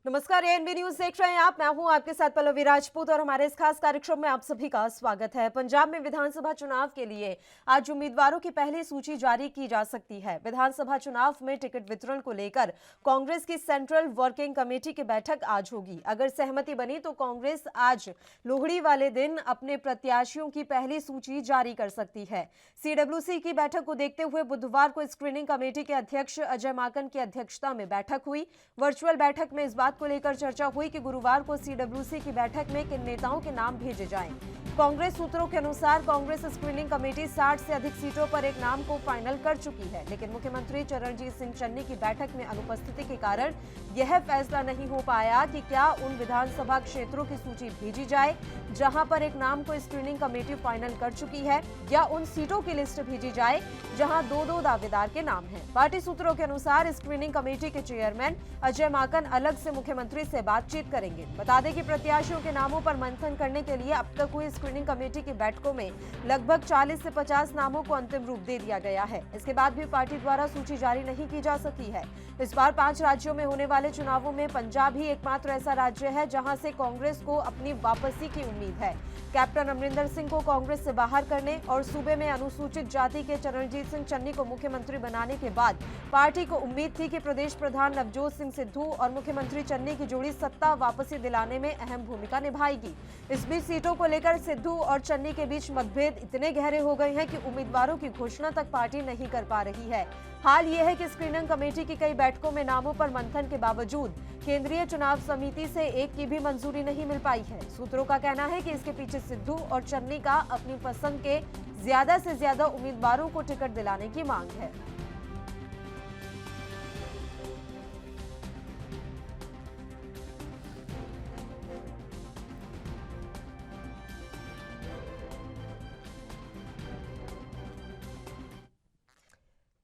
नमस्कार, ANB news देख रहे हैं आप। मैं हूं आपके साथ पल्लवी राजपूत और हमारे इस खास कार्यक्रम में आप सभी का स्वागत है। पंजाब में विधानसभा चुनाव के लिए आज उम्मीदवारों की पहली सूची जारी की जा सकती है। विधानसभा चुनाव में टिकट वितरण को लेकर कांग्रेस की सेंट्रल वर्किंग कमेटी की बैठक आज होगी। अगर सहमति बनी तो कांग्रेस आज लोहड़ी वाले दिन अपने प्रत्याशियों की पहली सूची जारी कर सकती है। सीडब्ल्यूसी की बैठक को देखते हुए बुधवार को स्क्रीनिंग कमेटी के अध्यक्ष अजय माकन की अध्यक्षता में बैठक हुई। वर्चुअल बैठक में इस बात को लेकर चर्चा हुई कि गुरुवार को सीडब्ल्यूसी की बैठक में किन नेताओं के नाम भेजे जाएं। कांग्रेस सूत्रों के अनुसार कांग्रेस स्क्रीनिंग कमेटी 60 से अधिक सीटों पर एक नाम को फाइनल कर चुकी है, लेकिन मुख्यमंत्री चरणजीत सिंह चन्नी की बैठक में अनुपस्थिति के कारण यह फैसला नहीं हो पाया कि क्या उन विधानसभा क्षेत्रों की सूची भेजी जाए जहां पर एक नाम को स्क्रीनिंग कमेटी फाइनल कर चुकी है, या उन सीटों की लिस्ट भेजी जाए जहां दो दावेदार के नाम हैं। पार्टी सूत्रों के अनुसार स्क्रीनिंग कमेटी के चेयरमैन अजय माकन अलग से मुख्यमंत्री से बातचीत करेंगे। बता दें कि प्रत्याशियों के नामों पर मंथन करने के लिए अब तक हुई स्क्रीनिंग कमेटी की बैठकों में लगभग 40 से 50 नामों को अंतिम रूप दे दिया गया है। इसके बाद भी पार्टी द्वारा सूची जारी नहीं की जा सकी है। इस बार 5 राज्यों में होने वाले चुनावों में पंजाब ही एकमात्र ऐसा राज्य है जहां से कांग्रेस को अपनी वापसी की उम्मीद है। कैप्टन अमरिंदर सिंह को कांग्रेस से बाहर करने और सूबे में अनुसूचित जाति के चरणजीत सिंह चन्नी को मुख्यमंत्री बनाने के बाद पार्टी को उम्मीद थी कि प्रदेश प्रधान नवजोत सिंह सिद्धू और मुख्यमंत्री चन्नी की जोड़ी सत्ता वापसी दिलाने में अहम भूमिका निभाएगी। इस बीच सीटों को लेकर सिद्धू और चन्नी के बीच मतभेद इतने गहरे हो गए हैं कि उम्मीदवारों की घोषणा तक पार्टी नहीं कर पा रही है। हाल यह है कि स्क्रीनिंग कमेटी की कई बैठकों में नामों पर मंथन के बावजूद केंद्रीय चुनाव समिति से एक की भी मंजूरी नहीं मिल पाई है। सूत्रों का कहना है कि इसके पीछे सिद्धू और चन्नी का अपनी पसंद के ज्यादा से ज्यादा उम्मीदवारों को टिकट दिलाने की मांग है।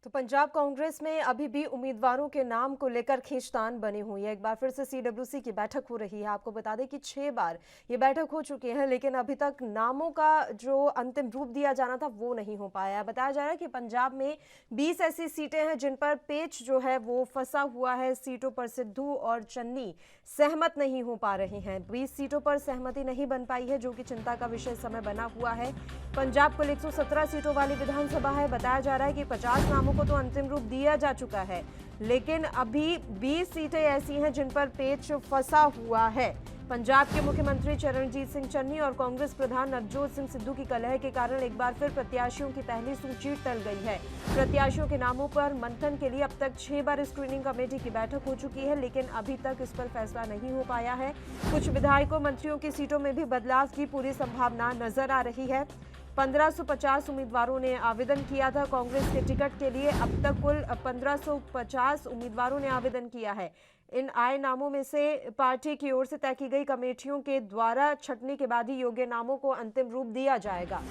तो पंजाब कांग्रेस में अभी भी उम्मीदवारों के नाम को लेकर खींचतान बनी हुई है। एक बार फिर से सीडब्ल्यूसी की बैठक हो रही है। आपको बता दें कि 6 बार ये बैठक हो चुकी है, लेकिन अभी तक नामों का जो अंतिम रूप दिया जाना था वो नहीं हो पाया। बताया जा रहा है कि पंजाब में 20 ऐसी सीटें हैं जिन पर पेच जो है वो फंसा हुआ है। सीटों पर सिद्धू और चन्नी सहमत नहीं हो पा रहे हैं। 20 सीटों पर सहमति नहीं बन पाई है, जो कि चिंता का विषय समय बना हुआ है। पंजाब कुल 117 सीटों वाली विधानसभा है। बताया जा रहा है कि 50 नामों को तो अंतिम रूप दिया जा चुका है, लेकिन अभी 20 सीटें ऐसी हैं जिन पर पेच फंसा हुआ है। पंजाब के मुख्यमंत्री चरणजीत सिंह चन्नी और कांग्रेस प्रधान नवजोत सिंह सिद्धू की कलह के कारण एक बार फिर प्रत्याशियों की पहली सूची टल गई है। प्रत्याशियों के नामों पर मंथन के लिए अब तक 6 बार स्क्रीनिंग कमेटी की बैठक हो चुकी है, लेकिन अभी तक इस पर फैसला नहीं हो पाया है। कुछ विधायकों मंत्रियों की सीटों में भी बदलाव की पूरी संभावना नजर आ रही है। 1550 उम्मीदवारों ने आवेदन किया था कांग्रेस के टिकट के लिए। अब तक कुल 1550 उम्मीदवारों ने आवेदन किया है। इन आए नामों में से पार्टी की ओर से तय की गई कमेटियों के द्वारा छंटनी के बाद ही योग्य नामों को अंतिम रूप दिया जाएगा।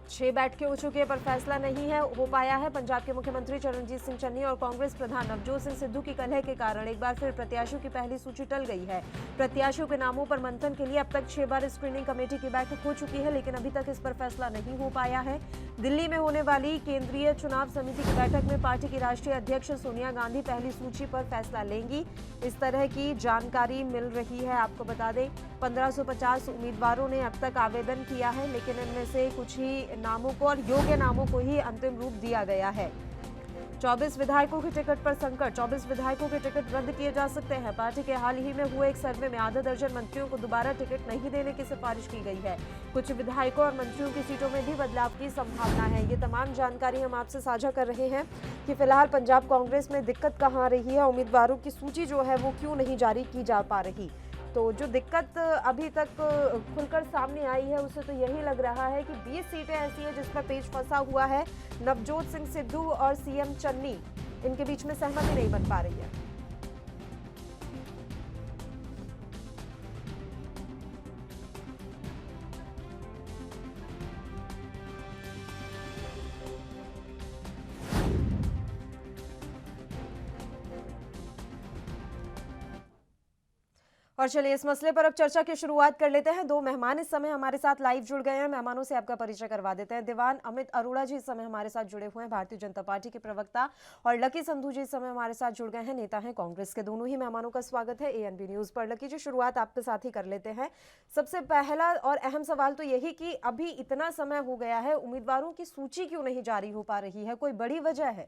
6 बैठकें हो चुकी है पर फैसला नहीं है हो पाया है। पंजाब के मुख्यमंत्री चरणजीत सिंह चन्नी और कांग्रेस प्रधान नवजोत सिंह सिद्धू की कलह के कारण एक बार फिर प्रत्याशियों की पहली सूची टल गई है। प्रत्याशियों के नामों पर मंथन के लिए अब तक 6 बार स्क्रीनिंग कमेटी की बैठक हो चुकी है, लेकिन अभी तक इस पर फैसला नहीं हो पाया है। दिल्ली में होने वाली केंद्रीय चुनाव समिति की बैठक में पार्टी की राष्ट्रीय अध्यक्ष सोनिया गांधी पहली सूची पर फैसला लेंगी, इस तरह की जानकारी मिल रही है। आपको बता दें 1550 उम्मीदवारों ने अब तक आवेदन किया है, लेकिन इनमें से कुछ ही नामों को और योग्य नामों को ही अंतिम रूप दिया गया है। 24 विधायकों के टिकट पर संकट। 24 विधायकों के टिकट रद्द किए जा सकते हैं। पार्टी के हाल ही में हुए एक सर्वे में आधा दर्जन मंत्रियों को दोबारा टिकट नहीं देने की सिफारिश की गई है। कुछ विधायकों और मंत्रियों की सीटों में भी बदलाव की संभावना है। ये तमाम जानकारी हम आपसे साझा कर रहे हैं कि फिलहाल पंजाब कांग्रेस में दिक्कत कहाँ आ रही है, उम्मीदवारों की सूची जो है वो क्यों नहीं जारी की जा पा रही। तो जो दिक्कत अभी तक खुलकर सामने आई है उससे तो यही लग रहा है कि 20 सीटें ऐसी हैं जिस पर पेच फंसा हुआ है। नवजोत सिंह सिद्धू और सीएम चन्नी, इनके बीच में सहमति नहीं बन पा रही है। और चलिए इस मसले पर अब चर्चा की शुरुआत कर लेते हैं। दो मेहमान इस समय हमारे साथ लाइव जुड़ गए हैं। मेहमानों से आपका परिचय करवा देते हैं। दीवान अमित अरोड़ा जी इस समय हमारे साथ जुड़े हुए हैं, भारतीय जनता पार्टी के प्रवक्ता, और लकी संधू जी इस समय हमारे साथ जुड़ गए हैं, नेता हैं कांग्रेस के। दोनों ही मेहमानों का स्वागत है एएनबी न्यूज पर। लकी जी, शुरुआत आपके साथ ही कर लेते हैं। सबसे पहला और अहम सवाल तो यही कि अभी इतना समय हो गया है, उम्मीदवारों की सूची क्यों नहीं जारी हो पा रही है? कोई बड़ी वजह है?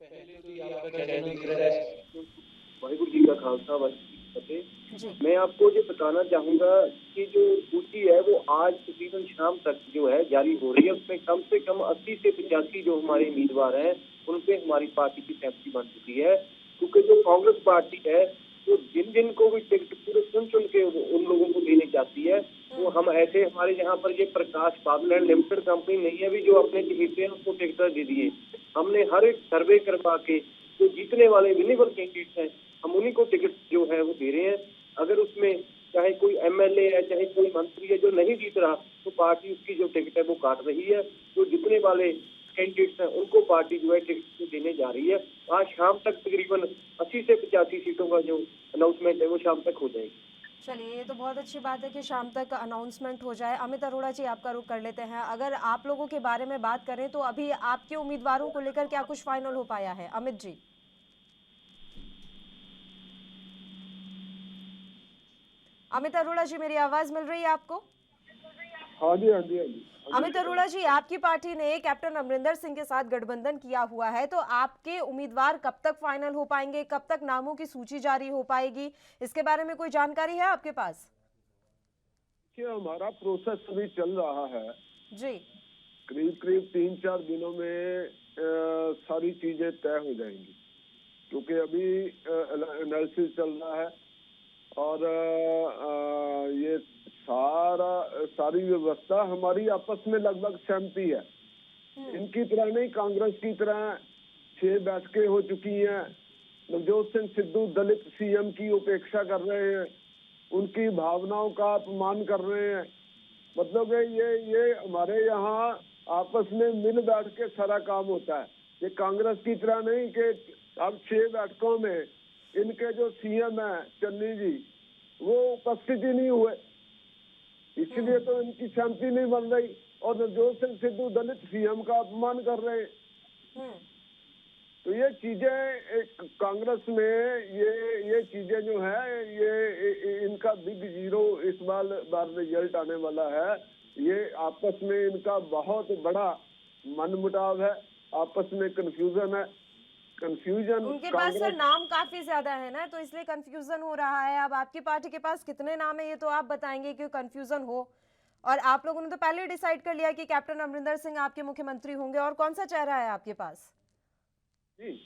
पहले तो ये आपका कहना दिख रहा है वाहिगुरु जी का खालसा वाहिगुरु जी की फतेह। मैं आपको ये बताना चाहूंगा कि जो सूची है वो आज तकरीबन शाम तक जो है जारी हो रही है। उसमें कम से कम 80 से 85 जो हमारे उम्मीदवार हैं उन पे हमारी पार्टी की सहमति बन चुकी है, क्योंकि जो कांग्रेस पार्टी है वो जिन जिन को भी टिकट पूरे चुन के उन लोगों को देनी चाहती है। वो हम ऐसे हमारे यहाँ पर ये प्रकाश बादल लिमिटेड कंपनी नहीं है अभी जो अपने चहेते हैं उसको टिकट दे दिए। हमने हर एक सर्वे करवा के जो जीतने वाले विनेबल कैंडिडेट हैं हम उन्हीं को टिकट जो है वो दे रहे हैं। अगर उसमें चाहे कोई एमएलए है चाहे कोई मंत्री है जो नहीं जीत रहा तो पार्टी उसकी जो टिकट है वो काट रही है। जो जीतने वाले कैंडिडेट्स हैं उनको पार्टी जो है टिकट देने जा रही है। आज शाम तक तकरीबन 80 से 85 सीटों का जो अनाउंसमेंट है वो शाम तक हो जाएगी। चलिए, ये तो बहुत अच्छी बात है कि शाम तक अनाउंसमेंट हो जाए। अमित अरोड़ा जी, आपका रुख कर लेते हैं। अगर आप लोगों के बारे में बात करें तो अभी आपके उम्मीदवारों को लेकर क्या कुछ फाइनल हो पाया है? अमित जी। अमित अरोड़ा जी, मेरी आवाज मिल रही है आपको? हाँ जी, हाँ जी, हाँ जी। अमित अरोड़ा जी, आपकी पार्टी ने कैप्टन अमरिंदर सिंह के साथ गठबंधन किया हुआ है, तो आपके उम्मीदवार कब तक फाइनल हो पाएंगे? कब तक नामों की सूची जारी हो पाएगी? इसके बारे में कोई जानकारी है आपके पास? हमारा प्रोसेस अभी चल रहा है जी। करीब करीब 3-4 दिनों में सारी चीजें तय हो जाएंगी, क्योंकि अभी एनालिसिस चल रहा है और ये सारी व्यवस्था हमारी आपस में लगभग सहमति है। इनकी तरह नहीं, कांग्रेस की तरह 6 बैठकें हो चुकी हैं। नवजोत सिंह सिद्धू दलित सीएम की उपेक्षा कर रहे हैं, उनकी भावनाओं का अपमान कर रहे हैं। मतलब ये हमारे यहाँ आपस में मिल बैठ के सारा काम होता है। ये कांग्रेस की तरह नहीं कि अब 6 बैठकों में इनके जो सीएम है चन्नी जी वो उपस्थित ही नहीं हुए, इसलिए तो इनकी सहमति नहीं बन रही। और नवजोत सिंह सिद्धू दलित सीएम का अपमान कर रहे हैं। तो ये चीजें कांग्रेस में ये चीजें जो है ये इनका बिग जीरो इस बार रिजल्ट आने वाला है। ये आपस में इनका बहुत बड़ा मनमुटाव है, आपस में कंफ्यूजन है। कंफ्यूजन उनके पास सर नाम काफी ज्यादा है ना, तो इसलिए कंफ्यूजन हो रहा है। अब आपकी पार्टी के पास कितने नाम है ये तो आप बताएंगे कि कंफ्यूजन हो। और आप लोगों ने तो पहले डिसाइड कर लिया कि कैप्टन अमरिंदर सिंह आपके मुख्यमंत्री होंगे, और कौन सा चेहरा है आपके पास? जी,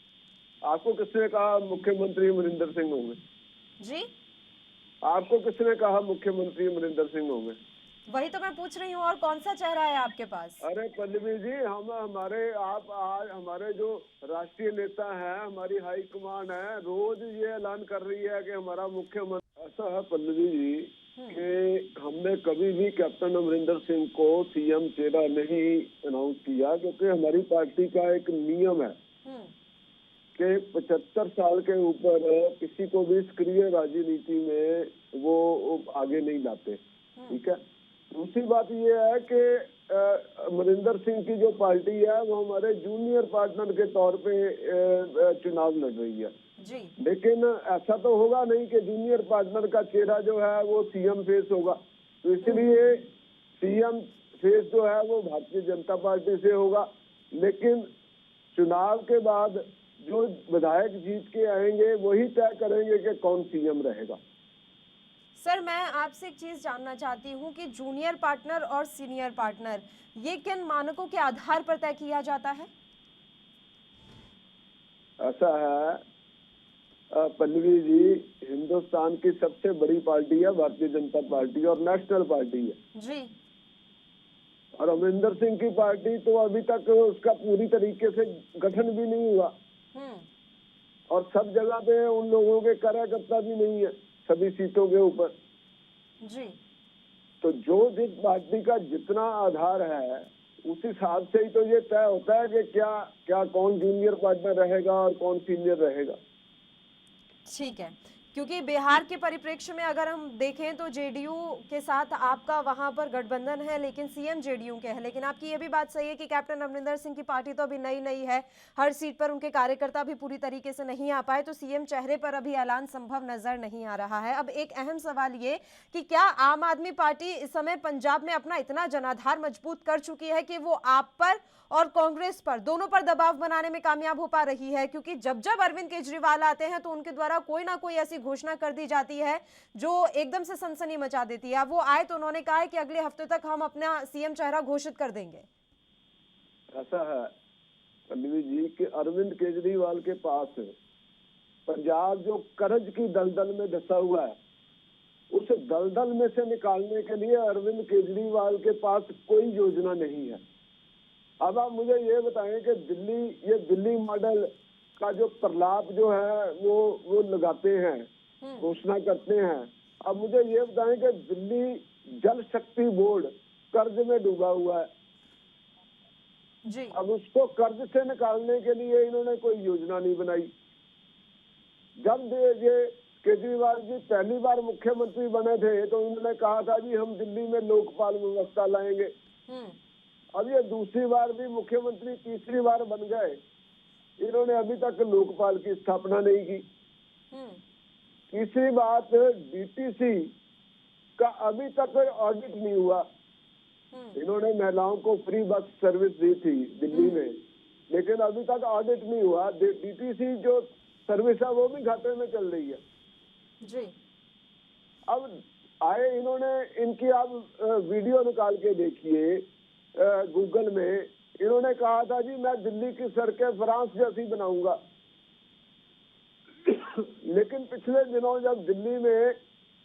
आपको किसने कहा मुख्यमंत्री अमरिंदर सिंह होंगे? जी, आपको किसने कहा मुख्यमंत्री अमरिंदर सिंह होंगे? वही तो मैं पूछ रही हूँ, और कौन सा चेहरा है आपके पास? अरे पल्लवी जी, आप आज हमारे जो राष्ट्रीय नेता हैं, हमारी हाई कमान है, रोज ये ऐलान कर रही है कि हमारा मुख्यमंत्री। ऐसा है पल्लवी जी कि हमने कभी भी कैप्टन अमरिंदर सिंह को सीएम चेहरा नहीं अनाउंस किया, क्योंकि हमारी पार्टी का एक नियम है कि 75 साल के ऊपर किसी को भी सक्रिय राजनीति में वो आगे नहीं लाते। ठीक है। दूसरी बात ये है कि अमरिंदर सिंह की जो पार्टी है वो हमारे जूनियर पार्टनर के तौर पे चुनाव लड़ रही है जी। लेकिन ऐसा तो होगा नहीं कि जूनियर पार्टनर का चेहरा जो है वो सीएम फेस होगा। तो इसलिए सीएम फेस जो है वो भारतीय जनता पार्टी से होगा, लेकिन चुनाव के बाद जो विधायक जीत के आएंगे वही तय करेंगे कि कौन सीएम रहेगा। सर, मैं आपसे एक चीज जानना चाहती हूँ कि जूनियर पार्टनर और सीनियर पार्टनर ये किन मानकों के आधार पर तय किया जाता है? ऐसा है पल्लवी जी, हिंदुस्तान की सबसे बड़ी पार्टी है भारतीय जनता पार्टी और नेशनल पार्टी है जी। और अमरिंदर सिंह की पार्टी तो अभी तक उसका पूरी तरीके से गठन भी नहीं हुआ और सब जगह पे उन लोगों के कार्यकर्ता भी नहीं है सभी सीटों के ऊपर जी। तो जो जिस पार्टी का जितना आधार है उस हिसाब से ही तो ये तय होता है कि क्या कौन जूनियर पार्टनर रहेगा और कौन सीनियर रहेगा। ठीक है, क्योंकि बिहार के परिप्रेक्ष्य में अगर हम देखें तो जेडीयू के साथ आपका वहां पर गठबंधन है, लेकिन सीएम जेडीयू के है। लेकिन आपकी ये भी बात सही है कि कैप्टन अमरिंदर सिंह की पार्टी तो अभी नई नई है, हर सीट पर उनके कार्यकर्ता भी पूरी तरीके से नहीं आ पाए, तो सीएम चेहरे पर अभी ऐलान संभव नजर नहीं आ रहा है। अब एक अहम सवाल ये कि क्या आम आदमी पार्टी इस समय पंजाब में अपना इतना जनाधार मजबूत कर चुकी है कि वो आप पर और कांग्रेस पर, दोनों पर दबाव बनाने में कामयाब हो पा रही है? क्योंकि जब जब अरविंद केजरीवाल आते हैं तो उनके द्वारा कोई ना कोई ऐसी घोषणा कर दी जाती है जो एकदम से सनसनी मचा देती है। अब वो आए तो उन्होंने कहा है कि अगले हफ्ते तक हम अपना सीएम चेहरा घोषित कर देंगे। ऐसा है पल्लवी जी कि अरविंद केजरीवाल के पास पंजाब जो कर्ज की दलदल में धंसा हुआ है, उस दलदल में से निकालने के लिए अरविंद केजरीवाल के पास कोई योजना नहीं है। अब आप मुझे ये बताएं कि दिल्ली मॉडल का जो प्रलाप जो है वो लगाते हैं, घोषणा करते हैं। अब मुझे ये बताएं कि दिल्ली जल शक्ति बोर्ड कर्ज में डूबा हुआ है जी। अब उसको कर्ज से निकालने के लिए इन्होंने कोई योजना नहीं बनाई। जब ये केजरीवाल जी पहली बार मुख्यमंत्री बने थे तो इन्होंने कहा था जी हम दिल्ली में लोकपाल व्यवस्था लाएंगे। अब ये दूसरी बार भी मुख्यमंत्री तीसरी बार बन गए, इन्होंने अभी तक लोकपाल की स्थापना नहीं की। तीसरी बात, डीटीसी का अभी तक ऑडिट नहीं हुआ। इन्होंने महिलाओं को फ्री बस सर्विस दी थी दिल्ली में, लेकिन अभी तक ऑडिट नहीं हुआ। डीटीसी जो सर्विस है वो भी घाटे में चल रही है जी। अब आए इन्होंने इनकी आप वीडियो निकाल के देखिए गूगल में, इन्होंने कहा था जी मैं दिल्ली की सड़कें फ्रांस जैसी बनाऊंगा। लेकिन पिछले दिनों जब दिल्ली में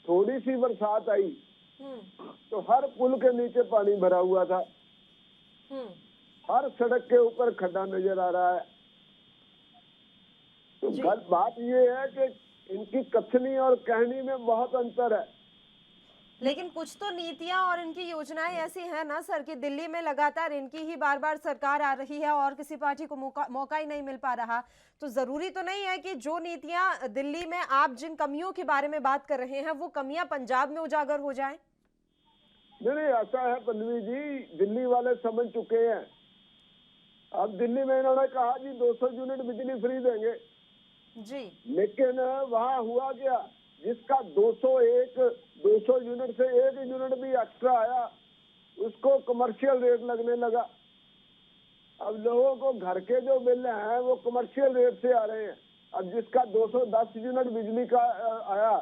थोड़ी सी बरसात आई तो हर पुल के नीचे पानी भरा हुआ था, हर सड़क के ऊपर खड्डा नजर आ रहा है। तो गलत बात ये है कि इनकी कथनी और कहनी में बहुत अंतर है। लेकिन कुछ तो नीतियां और इनकी योजनाएं ऐसी हैं ना सर कि दिल्ली में लगातार इनकी ही बार बार सरकार आ रही है और किसी पार्टी को मौका ही नहीं मिल पा रहा। तो जरूरी तो नहीं है कि जो नीतियां दिल्ली में आप जिन कमियों के बारे में बात कर रहे हैं वो कमियां पंजाब में उजागर हो जाएं? नहीं, ऐसा है पल्लवी जी, दिल्ली वाले समझ चुके हैं। अब दिल्ली में इन्होंने कहा जी 200 यूनिट बिजली फ्री देंगे जी, लेकिन वहाँ हुआ क्या, जिसका 200 यूनिट से 1 यूनिट भी एक्स्ट्रा आया उसको कमर्शियल रेट लगने लगा। अब लोगों को घर के जो बिल हैं वो कमर्शियल रेट से आ रहे हैं। अब जिसका 210 यूनिट बिजली का आया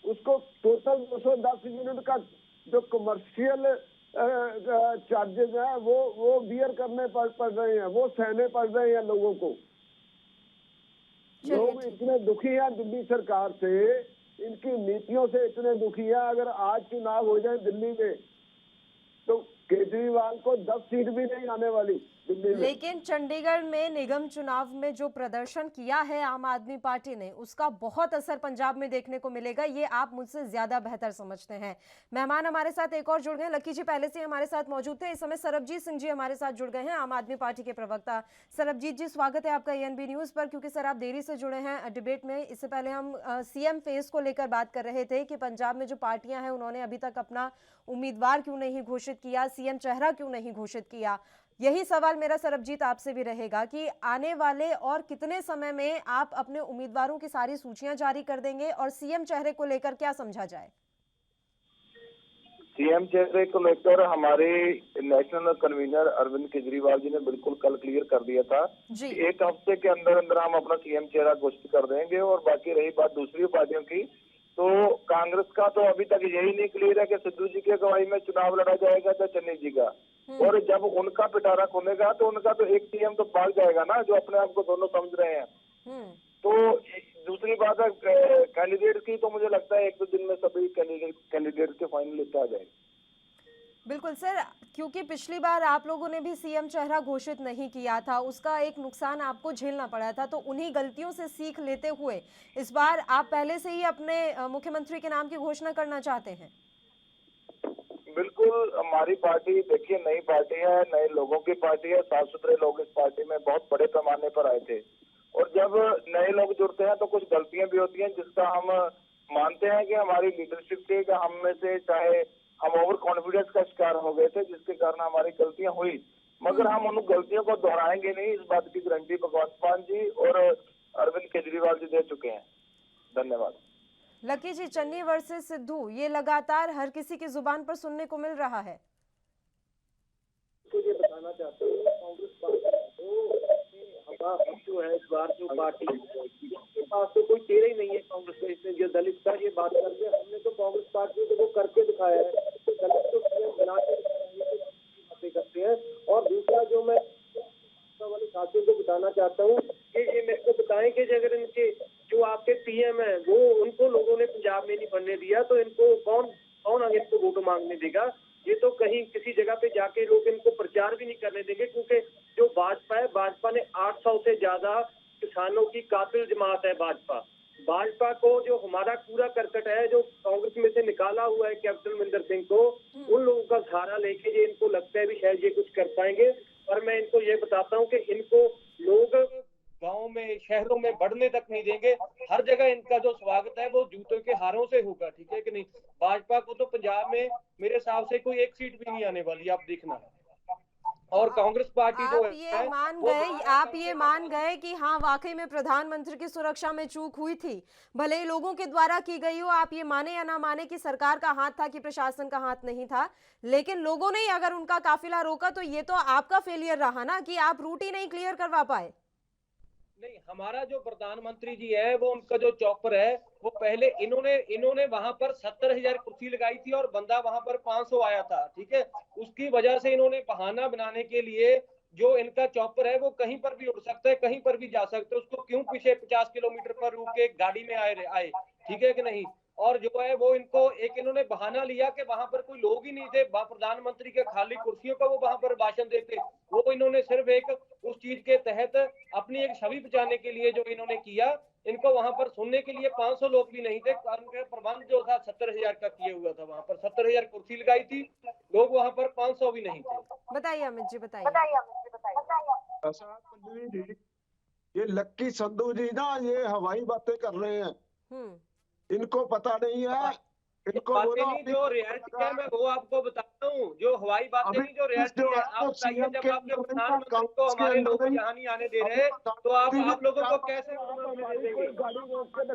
उसको टोटल 210 यूनिट का जो कमर्शियल चार्जेस हैं वो बियर करने पड़ रहे हैं, वो सहने पड़ रहे हैं लोगों को। लोग इतने दुखी हैं दिल्ली सरकार से, इनकी नीतियों से इतने दुखी हैं। अगर आज चुनाव हो जाए दिल्ली में तो केजरीवाल को 10 सीट भी नहीं आने वाली दिल्ली में। लेकिन चंडीगढ़ में निगम चुनाव में जो प्रदर्शन किया है आम आदमी पार्टी ने, उसका बहुत असर पंजाब में देखने को मिलेगा, ये आप मुझसे ज्यादा बेहतर समझते हैं। मेहमान हमारे साथ एक और जुड़ गए, लकी जी पहले से हमारे साथ मौजूद थे, इस समय सरबजीत सिंह जी हमारे साथ जुड़ गए हैं, आम आदमी पार्टी के प्रवक्ता। सरबजीत जी स्वागत है आपका एएनबी न्यूज पर। क्योंकि सर आप देरी से जुड़े हैं डिबेट में, इससे पहले हम सीएम फेस को लेकर बात कर रहे थे कि पंजाब में जो पार्टियां हैं उन्होंने अभी तक अपना उम्मीदवार क्यों नहीं घोषित किया, सीएम चेहरा क्यों नहीं घोषित किया। यही सवाल मेरा सरबजीत आपसे भी रहेगा कि आने वाले और कितने समय में आप अपने उम्मीदवारों की सारी सूचियां जारी कर देंगे और सीएम चेहरे को लेकर क्या समझा जाए? सीएम चेहरे को लेकर हमारे नेशनल कन्वीनर अरविंद केजरीवाल जी ने बिल्कुल कल क्लियर कर दिया था कि 1 हफ्ते के अंदर अंदर हम अपना सीएम चेहरा घोषित कर देंगे। और बाकी रही बात दूसरी पार्टियों की, तो कांग्रेस का तो अभी तक यही नहीं क्लियर है कि सिद्धू जी की अगुवाई में चुनाव लड़ा जाएगा या चन्नी जी का। और जब उनका पिटारा खुलेगा तो उनका तो एक सीएम तो भाग जाएगा ना, जो अपने आप को दोनों समझ रहे हैं। तो दूसरी बात है कैंडिडेट की, तो मुझे लगता है 1-2 दिन में सभी कैंडिडेट के फाइनल लिस्ट आ जाएगी। बिल्कुल सर, क्योंकि पिछली बार आप लोगों ने भी सीएम चेहरा घोषित नहीं किया था, उसका एक नुकसान आपको झेलना पड़ा था, तो उन्हीं गलतियों से सीख लेते हुए इस बार आप पहले से ही अपने मुख्यमंत्री के नाम की घोषणा करना चाहते हैं? बिल्कुल, हमारी पार्टी देखिए नई पार्टी है, नए लोगों की पार्टी है, साफ सुथरे लोग इस पार्टी में बहुत बड़े पैमाने पर आए थे। और जब नए लोग जुड़ते हैं तो कुछ गलतियां भी होती हैं जिसका हम मानते हैं कि हमारी लीडरशिप के कि हम में से चाहे हम ओवर कॉन्फिडेंस का शिकार हो गए थे, जिसके कारण हमारी गलतियां हुई, मगर हम उन गलतियों को दोहराएंगे नहीं। इस बात की गारंटी भगवंत मान जी और अरविंद केजरीवाल जी दे चुके हैं। धन्यवाद। लकी जी, चन्नी वर्सेस सिद्धू ये लगातार हर किसी की जुबान पर सुनने को मिल रहा है। तो ये बताना चाहता हूँ कांग्रेस पार्टी हम जो है इस बार जो पार्टी के पास तो कोई चेहरा ही नहीं है कांग्रेस में। इसने जो दलित का ये बात करके हमने तो कांग्रेस पार्टी को वो करके दिखाया है, तो दलित को सीएम बना के बातें करते हैं। और दूसरा जो मैं वाले साथियों को बताना चाहता हूँ कि ये मेरे को बताएं कि अगर इनके जो आपके पीएम है वो उनको लोगों ने पंजाब में नहीं बनने दिया तो इनको कौन आगे इनको वोट मांगने देगा। ये तो कहीं किसी जगह पे जाके लोग इनको प्रचार भी नहीं करने देंगे, क्योंकि जो भाजपा ने 800 से ज्यादा किसानों की कातिल जमात है भाजपा को जो हमारा कूड़ा करकट है जो कांग्रेस में से निकाला हुआ है कैप्टन अमरिंदर सिंह को, उन लोगों का सहारा लेके ये इनको लगता है भी शायद ये कुछ कर पाएंगे। और मैं इनको ये बताता हूँ कि इनको लोग गांव में शहरों में बढ़ने तक नहीं देंगे। हर जगह इनका जो स्वागत है वो जूतों के हारों से होगा, ठीक है कि नहीं। भाजपा को तो पंजाब में मेरे हिसाब से कोई एक सीट भी नहीं आने वाली, आप देखना। और कांग्रेस पार्टी जो है आप ये मान गए कि हाँ वाकई में प्रधानमंत्री की सुरक्षा में चूक हुई थी, भले ही लोगों के द्वारा की गई हो। आप ये माने या ना माने कि सरकार का हाथ था कि प्रशासन का हाथ नहीं था, लेकिन लोगों ने अगर उनका काफिला रोका तो ये तो आपका फेलियर रहा ना कि आप रूट ही नहीं क्लियर करवा पाए। नहीं, हमारा जो प्रधानमंत्री जी है वो उनका जो चॉपर है वो पहले इन्होंने वहां पर 70,000 कुर्सी लगाई थी और बंदा वहां पर 500 आया था, ठीक है। उसकी वजह से इन्होंने बहाना बनाने के लिए जो इनका चॉपर है वो कहीं पर भी उड़ सकता है, कहीं पर भी जा सकता है, उसको क्यों पीछे 50 किलोमीटर पर रुक के गाड़ी में आए, ठीक है कि नहीं। और जो है वो इन्होंने बहाना लिया कि वहां पर कोई लोग ही नहीं थे, प्रधानमंत्री के खाली कुर्सियों का वो वहां पर भाषण देते। वो इन्होंने सिर्फ एक उस चीज के तहत अपनी एक छवि बचाने के लिए जो इन्होंने किया। इनको वहां पर सुनने के लिए 500 लोग भी नहीं थे। उनका प्रबंध जो था 70,000 का किया हुआ था, वहां पर 70,000 कुर्सी लगाई थी, लोग वहां पर 500 भी नहीं थे। बताइए अमित जी, बताइए। ये लक्की संधू जी ना ये हवाई बातें कर रहे हैं, इनको पता नहीं है। इनको नहीं, जो रियलिटी है मैं वो आपको बताता हूँ, जो हवाई बातें नहीं, जो रियलिटी है। आप बताइए, जब आपके प्रधानमंत्री को हमारे लोग यहाँ नहीं आने दे रहे तो आप लोगों को कैसे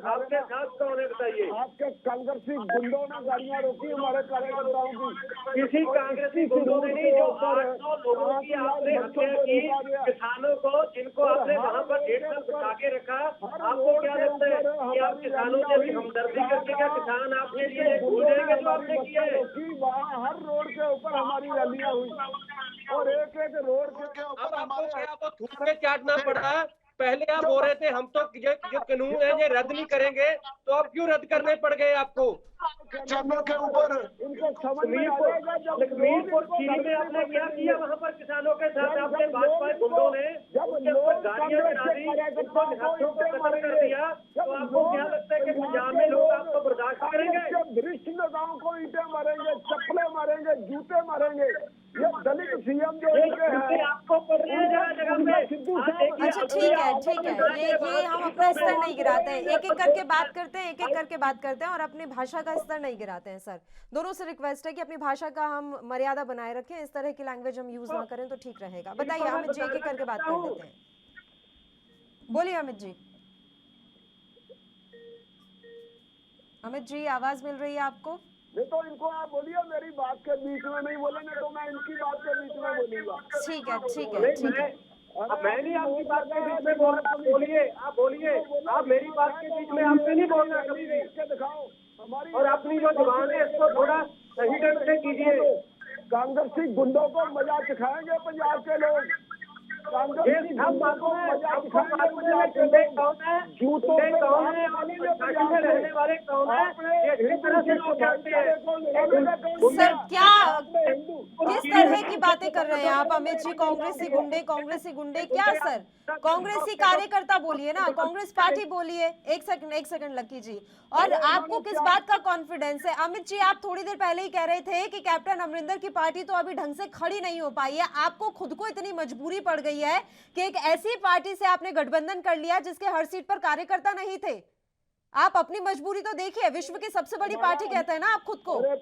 आपके साथ कौन है बताइए। आपके कांग्रेसी गुंडों ने गाड़ियाँ रोकी हमारे कार्यकर्ताओं की। किसी कांग्रेसी गुंडों ने नहीं, जो 800 लोगों की आपने हत्या की, किसानों को जिनको आपने वहाँ पर 1.5 साल बिठा के रखा। आपको क्या लगता है कि आप किसानों से भी हमदर्दी करके क्या किसान आपके लिए भूल जाएंगे जो आपने किया है। वहाँ हर रोड के ऊपर हमारी रैलियाँ हुई और एक रोड के ऊपर हमारे आपको थूक के चाटना पड़ा। पहले आप बोल रहे थे हम तो जो कानून है ये रद्द नहीं करेंगे, तो अब क्यों रद्द करने पड़ गए आपको। चैनल के ऊपर इनको समझ में आएगा। मीरपुर खीरी में आपने क्या किया वहाँ पर किसानों के साथ? आपने भाजपा गुंडों ने उनके ऊपर गाड़ियां चढ़ा दी, उनको निहत्थों को कत्ल कर दिया, तो आपको क्या लगता है कि पंजाब में लोग आपको बर्दाश्त करेंगे? वरिष्ठ नेताओं को ईंटें मारेंगे, चप्पलें मारेंगे, जूते मारेंगे। ये दलित सीएम जो है आपको पड़ रही है जगह जगह पे। अच्छा ठीक है, ये हम अपना स्तर नहीं गिराते हैं, एक एक करके बात करते हैं और अपनी भाषा का स्तर नहीं गिराते हैं। सर दोनों से रिक्वेस्ट है कि अपनी भाषा का हम मर्यादा बनाए रखें, इस तरह की लैंग्वेज हम यूज ना करें तो ठीक रहेगा। बताइए अमित जी, एक एक करके बात कर लेते हैं। बोलिए अमित जी। अमित जी आवाज मिल रही है आपको? नहीं तो इनको आप बोलिए, मेरी बात के बीच में नहीं बोलेंगे तो मैं इनकी बात के बीच में बोलूंगा। ठीक है। अब मैं नहीं आपकी बात के बीच में बोल रहा, आप बोलिए, आप मेरी बात के बीच में आपसे नहीं बोलना कभी भी। दिखाओ हमारी और अपनी जो जुबान है इसको थोड़ा सही ढंग से कीजिए। कांग्रेसी गुंडों को मजा सिखाएंगे पंजाब के लोग। कांग्रेसी गुंडों को मजा सिखाएंगे कौन है, जूतों में कौन है, में रहने वाले कौन है, ये अच्छी तरह से लोग जानते हैं। सर क्या किस तरह की बातें कर रहे हैं आप अमित जी? कांग्रेसी गुंडे क्या सर? कांग्रेसी कार्यकर्ता बोलिए ना, कांग्रेस पार्टी बोलिए। एक सेकंड लक्की जी, और आपको किस बात का कॉन्फिडेंस है? अमित जी आप थोड़ी देर पहले ही कह रहे थे कि कैप्टन अमरिंदर की पार्टी तो अभी ढंग से खड़ी नहीं हो पाई है। आपको खुद को इतनी मजबूरी पड़ गई है कि एक ऐसी पार्टी से आपने गठबंधन कर लिया जिसके हर सीट पर कार्यकर्ता नहीं थे। आप अपनी मजबूरी तो देखिए, विश्व की सबसे बड़ी पार्टी कहते हैं ना आप खुद को। अरे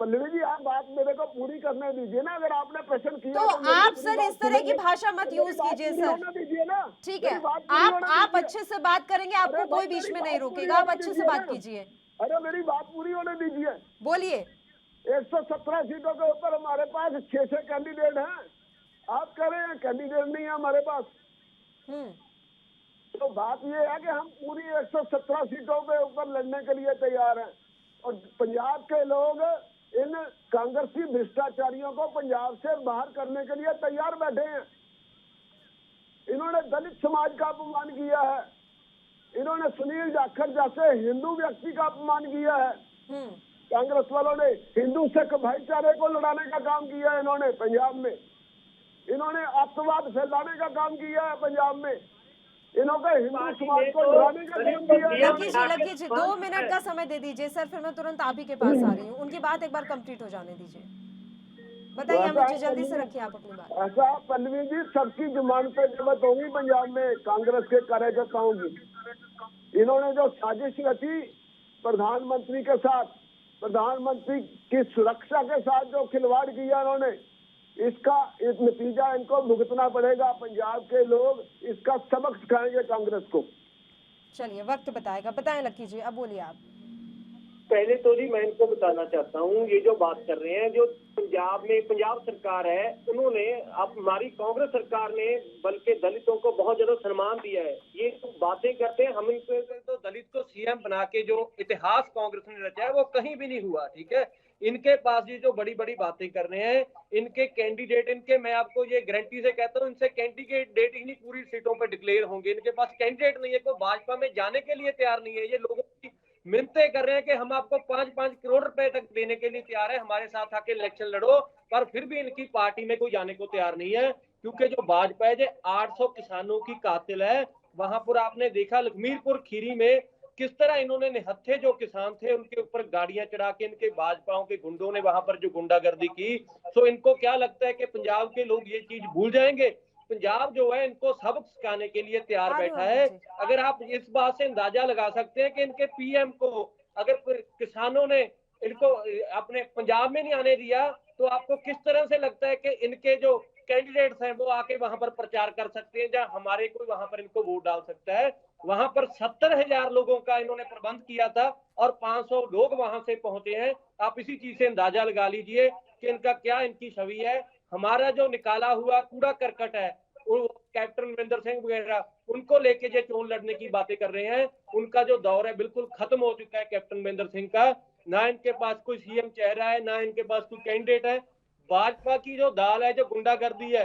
पल्लवी जी, आप बात मेरे को पूरी करने दीजिए ना। अगर आपने प्रश्न किया तो आप सर इस तरह की भाषा मत यूज कीजिए सर। होना दीजिए ना, ठीक है, आप आप अच्छे से बात करेंगे, आपको कोई बीच में नहीं रोकेगा, आप अच्छे से बात कीजिए। अरे मेरी बात पूरी होने दीजिए। बोलिए। 117 सीटों के ऊपर हमारे पास 6 कैंडिडेट हैं। आप कह रहे हैं कैंडिडेट नहीं है हमारे पास। तो बात ये है कि हम पूरी 117 सीटों के ऊपर लड़ने के लिए तैयार हैं। और पंजाब के लोग इन कांग्रेसी भ्रष्टाचारियों को पंजाब से बाहर करने के लिए तैयार बैठे हैं। इन्होंने दलित समाज का अपमान किया है, इन्होंने सुनील जाखड़ जैसे हिंदू व्यक्ति का अपमान किया है। कांग्रेस वालों ने हिंदू सिख भाईचारे को लड़ाने का काम किया है इन्होंने पंजाब में। इन्होंने आतंकवाद फैलाने का काम किया है पंजाब में। इन्होंने हिंदू समाज को लड़ाने का काम किया है। लकी जी 2 मिनट का समय दे दीजिए सर, फिर मैं तुरंत आप ही के पास आ रही हूँ। उनकी बात एक बार कंप्लीट हो जाने दीजिए। बताइए मुझे, जल्दी से रखिए आप अपनी बात। ऐसा पल्लवी जी, सबकी जुबान पे जरूरत होगी पंजाब में कांग्रेस के कार्यकर्ताओं की। इन्होंने जो साजिश रची प्रधानमंत्री के साथ, प्रधानमंत्री की सुरक्षा के साथ जो खिलवाड़ किया इन्होंने, इसका एक नतीजा इनको भुगतना पड़ेगा। पंजाब के लोग इसका सबक सिखाएंगे कांग्रेस को। चलिए वक्त बताएगा। बताएं लकी जी, अब बोलिए आप। पहले तो जी मैं इनको बताना चाहता हूँ, ये जो बात कर रहे हैं, जो पंजाब में पंजाब सरकार है, उन्होंने अब हमारी कांग्रेस सरकार ने बल्कि दलितों को बहुत ज्यादा सम्मान दिया है। ये तो बातें करते हैं हम, इनको तो दलित को सीएम बना के जो इतिहास कांग्रेस ने रचा है वो कहीं भी नहीं हुआ। ठीक है, इनके पास ये जो बड़ी बड़ी बातें कर रहे हैं, इनके कैंडिडेट, इनके मैं आपको ये गारंटी से कहता हूँ, इनसे कैंडिडेट ही नहीं पूरी सीटों पर डिक्लेयर होंगे। इनके पास कैंडिडेट नहीं है, कोई भाजपा में जाने के लिए तैयार नहीं है। ये लोगों की मिन्नतें कर रहे हैं कि हम आपको 5-5 करोड़ रुपए तक देने के लिए तैयार है, हमारे साथ आके इलेक्शन लड़ो, पर फिर भी इनकी पार्टी में कोई जाने को तैयार नहीं है। क्योंकि जो भाजपा है जो 800 किसानों की कातिल है, वहां पर आपने देखा लखमीरपुर खीरी में किस तरह इन्होंने निहत्थे जो किसान थे उनके ऊपर गाड़ियां चढ़ा के इनके भाजपाओं के गुंडों ने वहां पर जो गुंडागर्दी की। तो इनको क्या लगता है कि पंजाब के लोग ये चीज भूल जाएंगे? पंजाब जो है इनको सबक सिखाने के लिए तैयार बैठा है। अगर आप इस बात से अंदाजा लगा सकते हैं कि इनके पीएम को अगर किसानों ने इनको अपने पंजाब में नहीं आने दिया, तो आपको किस तरह से लगता है कि इनके जो कैंडिडेट्स हैं वो आके वहां पर प्रचार कर सकते हैं, जहां हमारे कोई वहां पर इनको वोट डाल सकता है? वहां पर 70,000 लोगों का इन्होंने प्रबंध किया था और 500 लोग वहां से पहुंचे हैं। आप इसी चीज से अंदाजा लगा लीजिए कि इनका क्या इनकी छवि है। हमारा जो निकाला हुआ कूड़ा करकट है, कैप्टन अमरिंदर सिंह वगैरह, उनको लेके जो चोन लड़ने की बातें कर रहे हैं, उनका जो दौर है बिल्कुल खत्म हो चुका है कैप्टन अमरिंदर सिंह का। ना इनके पास कोई सीएम चेहरा है, ना इनके पास कोई कैंडिडेट है। भाजपा की जो दाल है, जो गुंडागर्दी है,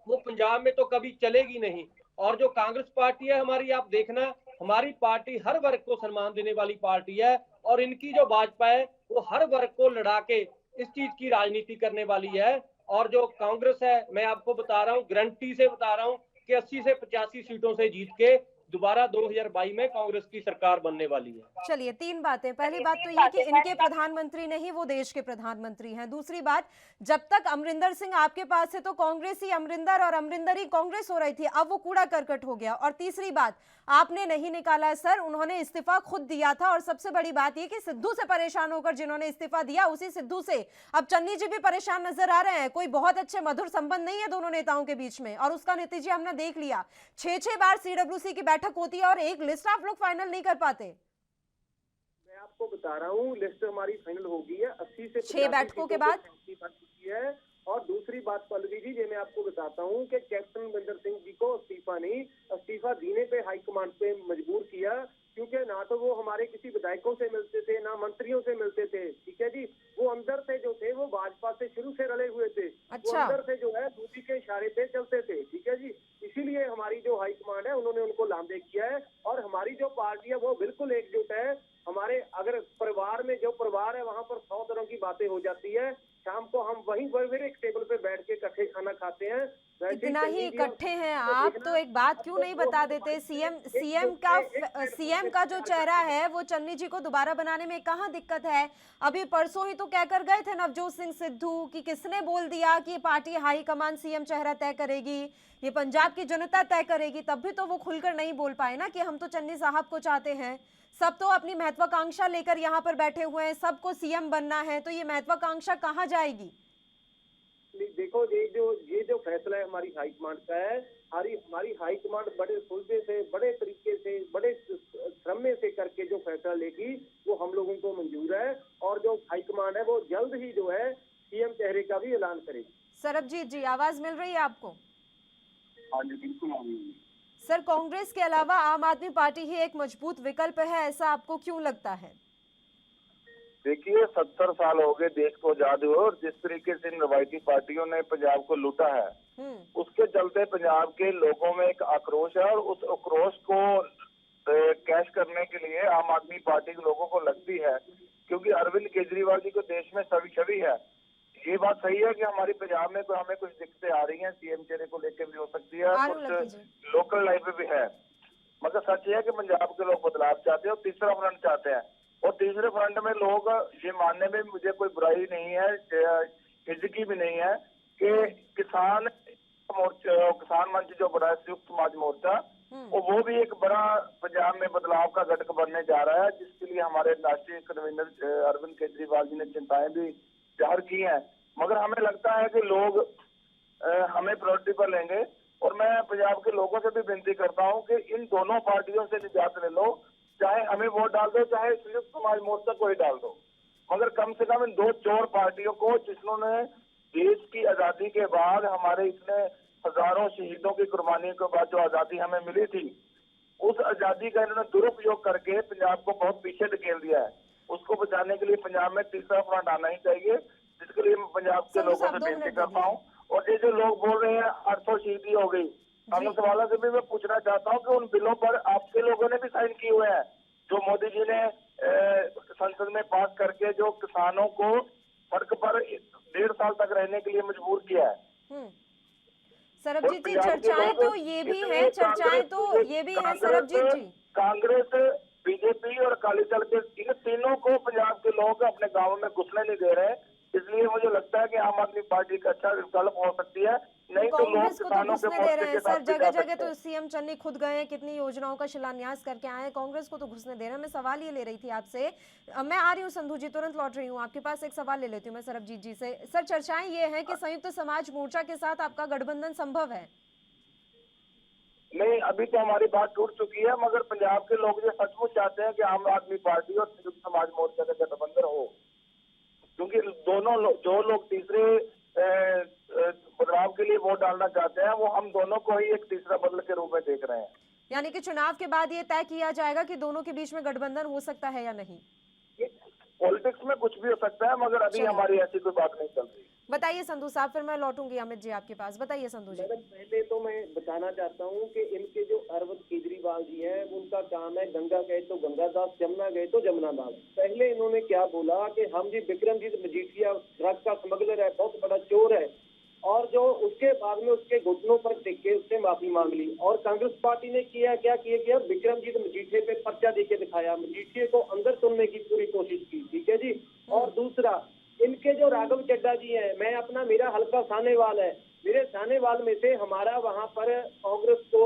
वो पंजाब में तो कभी चलेगी नहीं। और जो कांग्रेस पार्टी है हमारी, आप देखना, हमारी पार्टी हर वर्ग को सम्मान देने वाली पार्टी है, और इनकी जो भाजपा है वो हर वर्ग को लड़ा के इस चीज की राजनीति करने वाली है। और जो कांग्रेस है, मैं आपको बता रहा हूँ, गारंटी से बता रहा हूँ कि 80 से 85 सीटों से जीत के दोबारा 2022 में कांग्रेस की सरकार बनने वाली है। चलिए 3 बातें। पहली बात तो ये कि इनके प्रधानमंत्री नहीं, वो देश के प्रधानमंत्री हैं। दूसरी बात, जब तक अमरिंदर सिंह आपके पास है तो कांग्रेस ही अमरिंदर और अमरिंदर ही कांग्रेस हो रही थी, अब वो कूड़ा करकट हो गया। और तीसरी बात, आपने नहीं निकाला है सर, उन्होंने इस्तीफा खुद दिया था। और सबसे बड़ी बात ये कि सिद्धू से परेशान होकर जिन्होंने इस्तीफा दिया, उसी सिद्धू से अब चन्नी जी भी परेशान नजर आ रहे हैं। कोई बहुत अच्छे मधुर संबंध नहीं है दोनों नेताओं के बीच में, और उसका नतीजा हमने देख लिया। 6-6 बार सीडब्ल्यूसी की बैठक होती है और एक लिस्ट आप लोग फाइनल नहीं कर पाते। मैं आपको बता रहा हूँ, लिस्ट हमारी फाइनल हो गई है 80 से 6 बैठकों के बाद है। और दूसरी बात पल्लवी जी, ये मैं आपको बताता हूँ कि कैप्टन अमरिंदर सिंह जी को इस्तीफा नहीं, इस्तीफा देने पे हाईकमान पे मजबूर किया, क्योंकि ना तो वो हमारे किसी विधायकों से मिलते थे, ना मंत्रियों से मिलते थे। ठीक है जी, वो अंदर से जो थे वो भाजपा से शुरू से रले हुए थे। अच्छा। वो अंदर से जो है दूसरी के इशारे पे चलते थे। ठीक है जी, इसीलिए हमारी जो हाईकमान है उन्होंने उनको लांबे किया है। और हमारी जो पार्टी है वो बिल्कुल एकजुट है। हमारे अगर परिवार में जो परिवार है वहां पर 100 तरह की बातें हो जाती है, शाम को हम वहीं पर एक टेबल पे बैठ के इकट्ठे खाना खाते हैं। इतना ही इकट्ठे हैं आप, तो एक बात क्यों नहीं बता देते? सीएम का जो चेहरा है वो चन्नी जी को दोबारा बनाने में कहाँ दिक्कत है? अभी परसों ही तो कहकर गए थे नवजोत सिंह सिद्धू कि किसने बोल दिया कि पार्टी हाईकमान सीएम चेहरा तय करेगी, ये पंजाब की जनता तय करेगी। तब भी तो वो खुलकर नहीं बोल पाए ना कि हम तो चन्नी साहब को चाहते हैं। सब तो अपनी महत्वाकांक्षा लेकर यहाँ पर बैठे हुए हैं, सबको सीएम बनना है, तो ये महत्वाकांक्षा कहाँ जाएगी? देखो, ये जो फैसला है हमारी हाईकमांड का है। हमारी हाईकमांड बड़े सुलझे से, बड़े तरीके से, बड़े श्रम से करके जो फैसला लेगी वो हम लोगों को मंजूर है। और जो हाईकमांड है वो जल्द ही जो है सीएम चेहरे का भी ऐलान करेगी। सरबजीत जी, आवाज मिल रही है आपको? हाँ जी, बिल्कुल। सर, कांग्रेस के अलावा आम आदमी पार्टी ही एक मजबूत विकल्प है, ऐसा आपको क्यों लगता है? देखिए, 70 साल हो गए देश को आजाद हुए और जिस तरीके से इन रवायती पार्टियों ने पंजाब को लूटा है, उसके चलते पंजाब के लोगों में एक आक्रोश है। और उस आक्रोश को कैश करने के लिए आम आदमी पार्टी के लोगों को लगती है, क्योंकि अरविंद केजरीवाल जी को देश में छवि है। ये बात सही है कि हमारी पंजाब में हमें कुछ दिक्कतें आ रही हैं, सीएम चेहरे को लेकर भी हो सकती है, कुछ लोकल लाइफ में भी है, मगर सच है कि पंजाब के लोग बदलाव चाहते हैं और तीसरा फ्रंट चाहते हैं। और तीसरे फ्रंट में लोग ये मानने में मुझे कोई बुराई नहीं है, हिजकी भी नहीं है कि किसान मंच जो बड़ा है संयुक्त समाज मोर्चा, और वो भी एक बड़ा पंजाब में बदलाव का घटक बनने जा रहा है, जिसके लिए हमारे राष्ट्रीय कन्वीनर अरविंद केजरीवाल जी ने चिंताएं भी जाहिर की हैं। मगर हमें लगता है कि लोग हमें प्रायोरिटी पर लेंगे। और मैं पंजाब के लोगों से भी विनती करता हूं कि इन दोनों पार्टियों से निजात ले लो, चाहे हमें वोट डाल दो, चाहे संयुक्त समाज मोर्चा को ही डाल दो, मगर कम से कम इन दो चोर पार्टियों को, जिन्होंने देश की आजादी के बाद हमारे इतने हजारों शहीदों की कुर्बानियों के बाद जो आजादी हमें मिली थी, उस आजादी का इन्होंने दुरुपयोग करके पंजाब को बहुत पीछे धकेल दिया है। उसको बचाने के लिए पंजाब में तीसरा फ्रंट आना ही चाहिए, जिसके लिए मैं पंजाब के लोगों से विनती करता हूँ। और ये जो लोग बोल रहे हैं 800 शहीदी हो गई, कांग्रेस वालों से भी मैं पूछना चाहता हूँ कि उन बिलों पर आपके लोगों ने भी साइन किए हुए हैं, जो मोदी जी ने संसद में पास करके जो किसानों को सड़क पर 1.5 साल तक रहने के लिए मजबूर किया है। सरबजीत जी, चर्चाएं तो ये भी है, सरबजीत जी। कांग्रेस, बीजेपी और अकाली दल के इन तीनों को पंजाब के लोग अपने गांवों में घुसने नहीं दे रहे, इसलिए मुझे लगता है कि आम आदमी पार्टी का अच्छा विकल्प हो सकती है। नहीं तो कांग्रेस को तो घुसने दे रहे हैं सर, जगह जगह तो सीएम चन्नी खुद गए हैं, कितनी योजनाओं का शिलान्यास करके आए हैं, कांग्रेस को तो घुसने दे रहे हैं। मैं सवाल ये ले रही थी आपसे, मैं आ रही हूँ संधू जी, तुरंत लौट रही हूँ आपके पास, एक सवाल ले लेती हूँ मैं सरबजीत जी से। सर, चर्चाएं ये है कि संयुक्त समाज मोर्चा के साथ आपका गठबंधन संभव है? नहीं, अभी तो हमारी बात टूट चुकी है, मगर पंजाब के लोग ये सचमुच चाहते हैं कि आम आदमी पार्टी और संयुक्त समाज मोर्चा का गठबंधन हो, क्योंकि दोनों जो लोग तीसरे बदलाव के लिए वोट डालना चाहते हैं, वो हम दोनों को ही एक तीसरा बदल के रूप में देख रहे हैं। यानी कि चुनाव के बाद ये तय किया जाएगा कि दोनों के बीच में गठबंधन हो सकता है या नहीं? पॉलिटिक्स में कुछ भी हो सकता है, मगर अभी हमारी ऐसी कोई बात नहीं चल रही। बताइए संधू साहब, फिर मैं लौटूंगी अमित जी आपके पास। बताइए संधू जी। पहले तो मैं बताना चाहता हूँ कि इनके जो अरविंद केजरीवाल जी हैं, उनका काम है गंगा गए तो गंगादास, जमुना गए तो जमुनादास। पहले इन्होंने क्या बोला कि हम जी विक्रमजीत मजीठिया ड्रग का स्मगलर है, बहुत बड़ा चोर है, और जो उसके बाद में उसके घुटनों पर टिक के उससे माफी मांग ली। और कांग्रेस पार्टी ने क्या किया, विक्रमजीत मजीठिया पे पर्चा देके दिखाया, मजीठिया को अंदर सुनने की पूरी कोशिश की। ठीक है जी। और दूसरा, इनके जो राघव चड्ढा जी हैं, मेरा हल्का सानेवाल है, मेरे सानेवाल में से हमारा वहां पर कांग्रेस को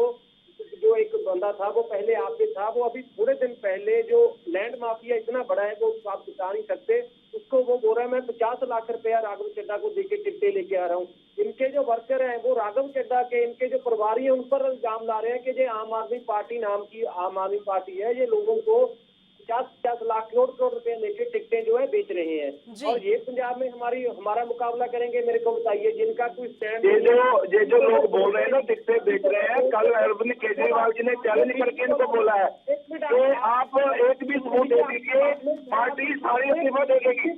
जो एक बंदा था वो पहले आपके था, वो अभी थोड़े दिन पहले जो लैंड माफिया इतना बड़ा है वो आप बता नहीं सकते, उसको वो बोल रहा है मैं 50 लाख रुपया राघव चड्ढा को देके टिकटे लेके आ रहा हूँ। इनके जो वर्कर हैं वो राघव चड्ढा के, इनके जो प्रभारी हैं उन पर इल्जाम ला रहे हैं कि जो आम आदमी पार्टी नाम की आम आदमी पार्टी है, ये लोगों को 50 लाख करोड़ रुपए लेके टिकटें जो है बेच रहे हैं। और ये पंजाब में हमारा मुकाबला करेंगे, मेरे को बताइए, जिनका कोई स्टैंड। ये जो लोग बोल रहे हैं ना टिकटें बेच रहे हैं, कल अरविंद केजरीवाल जी ने चैलेंज करके इनको बोला है कि आप एक भी सबूत दे दीजिए, पार्टी सारी इस्तीफा दे देगी।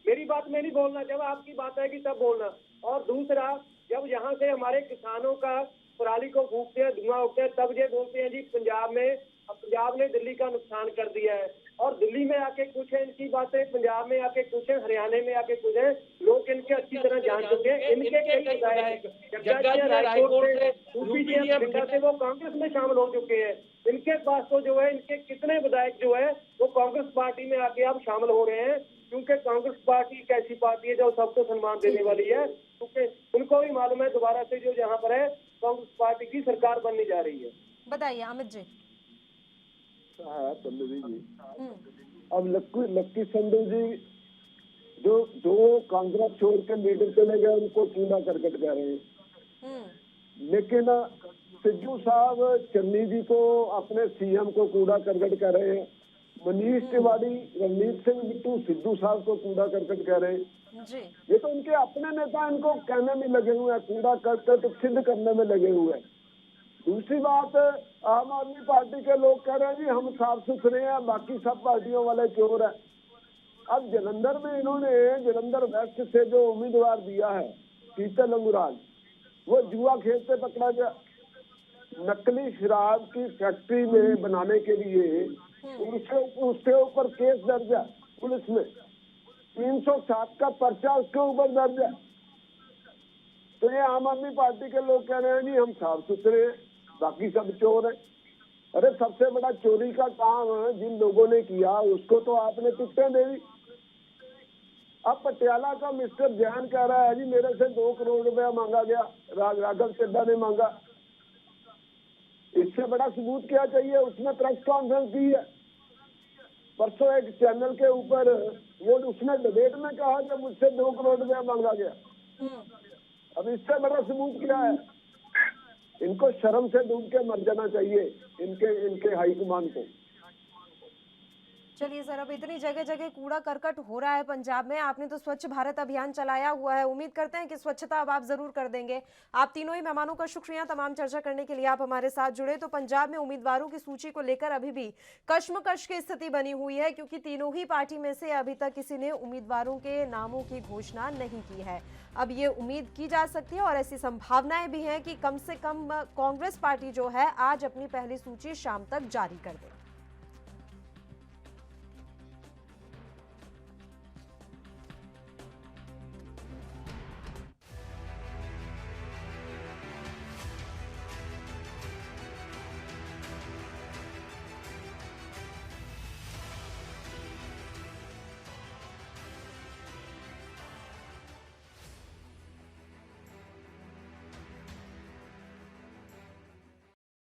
मेरी बात में नहीं बोलना, जब आपकी बात आएगी तब बोलना। और दूसरा, जब यहाँ से हमारे किसानों का पराली को फूकते हैं, धुआं उठते हैं, तब ये बोलते हैं जी पंजाब ने दिल्ली का नुकसान कर दिया है। और दिल्ली में आके पूछे इनकी बातें, पंजाब में आके पूछे, हरियाणा में आके पूछे, लोग इनके अच्छी तरह जान चुके हैं। इनके कई विधायक जग्गा जी रायकोट से, यूपी जी बठिंडा से, वो कांग्रेस में शामिल हो चुके हैं। इनके पास तो जो है, इनके कितने विधायक जो है वो कांग्रेस पार्टी में आके अब शामिल हो रहे हैं, क्योंकि कांग्रेस पार्टी एक ऐसी पार्टी है जो सबको सम्मान देने वाली है, क्योंकि उनको भी मालूम है दोबारा से जो यहाँ पर है कांग्रेस पार्टी की सरकार बनने जा रही है। बताइए अमित जी। हाँ पल्लवी जी, अब लक्की संधू जी जो कांग्रेस छोड़ के लीडर चले गए उनको कूड़ा करकट कह रहे हैं, लेकिन सिद्धू साहब चन्नी जी को, अपने सीएम को कूड़ा करकट कह रहे हैं। मनीष तिवारी, रणजीत सिंह बिट्टू सिद्धू साहब को कूड़ा करकट कह रहे हैं जी। ये तो उनके अपने नेता इनको कहने में लगे हुए हैं, कूड़ा करकट सिद्ध करने में लगे हुए हैं। दूसरी बात, आम आदमी पार्टी के लोग कह रहे हैं जी हम साफ सुथरे हैं, बाकी सब पार्टियों वाले चोर हैं। अब जलंधर में इन्होंने जलंधर वेस्ट से जो उम्मीदवार दिया है शीतल अंगुराल, वो जुआ खेलते पकड़ा गया। नकली शराब की फैक्ट्री में बनाने के लिए उसके ऊपर केस दर्ज है पुलिस में, 307 का पर्चा उसके ऊपर दर्ज है। तो ये आम आदमी पार्टी के लोग कह रहे हैं जी हम साफ सुथरे हैं, बाकी सब चोर है। अरे सबसे बड़ा चोरी का काम जिन लोगों ने किया उसको तो आपने टिकटें दे दी। अब पटियाला का मिस्टर जैन कह रहा है जी मेरे से 2 करोड़ रुपया मांगा गया, राघव चड्ढा ने मांगा। इससे बड़ा सबूत क्या चाहिए? उसने प्रेस कॉन्फ्रेंस की है परसों एक चैनल के ऊपर, वो उसने डिबेट में कहा कि मुझसे 2 करोड़ रुपया मांगा गया। अब इससे बड़ा सबूत क्या है? इनको शर्म से डूब के मर जाना चाहिए, इनके हाईकमान को। चलिए सर, अब इतनी जगह जगह कूड़ा करकट हो रहा है पंजाब में, आपने तो स्वच्छ भारत अभियान चलाया हुआ है, उम्मीद करते हैं कि स्वच्छता अब आप जरूर कर देंगे। आप तीनों ही मेहमानों का शुक्रिया तमाम चर्चा करने के लिए, आप हमारे साथ जुड़े। तो पंजाब में उम्मीदवारों की सूची को लेकर अभी भी कश्मकश की स्थिति बनी हुई है, क्योंकि तीनों ही पार्टी में से अभी तक किसी ने उम्मीदवारों के नामों की घोषणा नहीं की है। अब ये उम्मीद की जा सकती है और ऐसी संभावनाएं भी हैं कि कम से कम कांग्रेस पार्टी जो है आज अपनी पहली सूची शाम तक जारी कर दे।